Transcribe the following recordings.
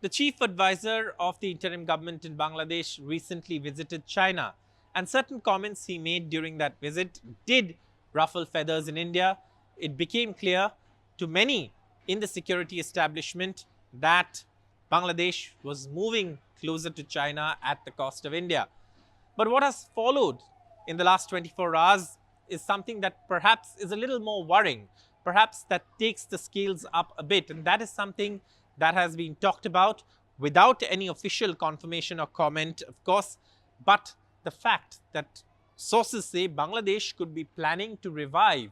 The chief advisor of the interim government in Bangladesh recently visited China, and certain comments he made during that visit did ruffle feathers in India. It became clear to many in the security establishment that Bangladesh was moving closer to China at the cost of India. But what has followed in the last 24 hours is something that perhaps is a little more worrying, perhaps that takes the scales up a bit, and that is something that has been talked about without any official confirmation or comment, of course, but the fact that sources say Bangladesh could be planning to revive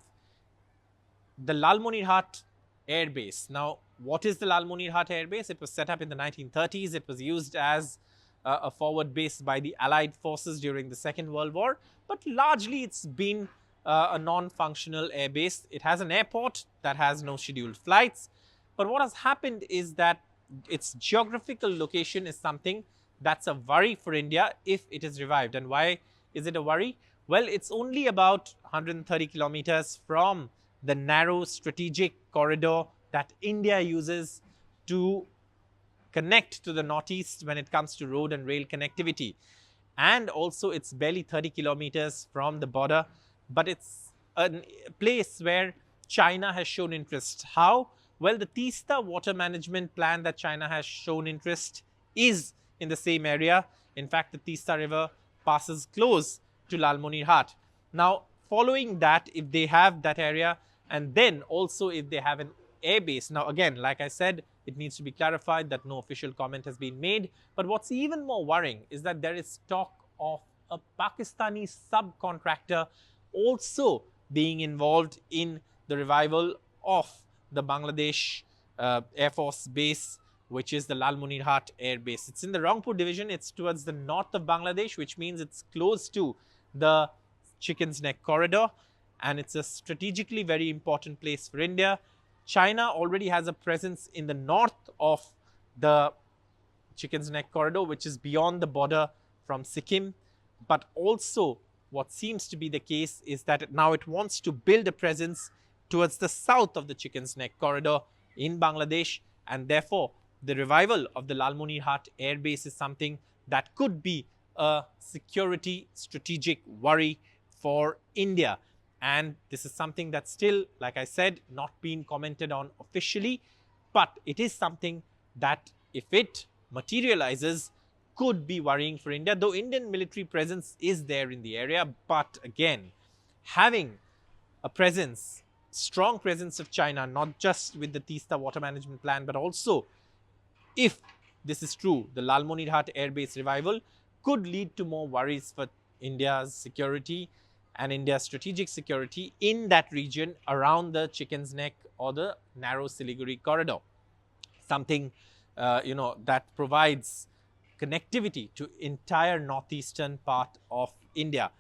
the Lalmonirhat Airbase. Now, what is the Lalmonirhat Airbase? It was set up in the 1930s. It was used as a forward base by the Allied forces during the Second World War, but largely it's been a non-functional airbase. It has an airport that has no scheduled flights, but what has happened is that its geographical location is something that's a worry for India if it is revived. And why is it a worry? Well, it's only about 130 kilometers from the narrow strategic corridor that India uses to connect to the northeast when it comes to road and rail connectivity. And also it's barely 30 kilometers from the border, but it's a place where China has shown interest. How? Well, the Teesta Water Management Plan that China has shown interest is in the same area. In fact, the Teesta River passes close to Lalmonirhat. Now, following that, if they have that area, and then also if they have an airbase. Now, again, like I said, it needs to be clarified that no official comment has been made. But what's even more worrying is that there is talk of a Pakistani subcontractor also being involved in the revival of the Bangladesh Air Force base, which is the Lalmonirhat Airbase. It's in the Rangpur Division. It's towards the north of Bangladesh, which means it's close to the Chicken's Neck Corridor, and it's a strategically very important place for India. China already has a presence in the north of the Chicken's Neck Corridor, which is beyond the border from Sikkim. But also what seems to be the case is that now it wants to build a presence towards the south of the Chicken's Neck Corridor in Bangladesh, and therefore the revival of the Lalmonirhat Airbase is something that could be a security strategic worry for India. And this is something that's still, like I said, not been commented on officially, but it is something that, if it materializes, could be worrying for India, though Indian military presence is there in the area. But again, having a presence, strong presence of China, not just with the Teesta Water Management Plan, but also, if this is true, the Lalmonirhat Airbase revival could lead to more worries for India's security and India's strategic security in that region around the Chicken's Neck or the narrow Siliguri Corridor. Something, that provides connectivity to entire northeastern part of India.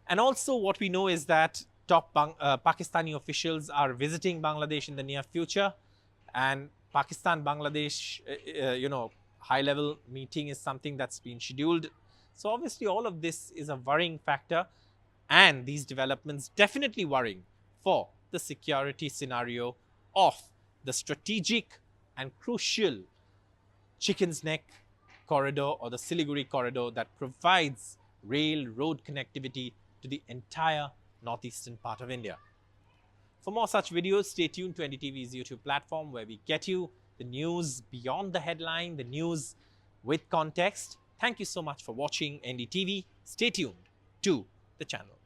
And also what we know is that top Pakistani officials are visiting Bangladesh in the near future, and Pakistan-Bangladesh, high-level meeting is something that's been scheduled. So obviously all of this is a worrying factor, and these developments definitely worrying for the security scenario of the strategic and crucial Chicken's Neck Corridor or the Siliguri Corridor that provides rail-road connectivity to the entire northeastern part of India. For more such videos, stay tuned to NDTV's YouTube platform, where we get you the news beyond the headline, the news with context. Thank you so much for watching NDTV. Stay tuned to the channel.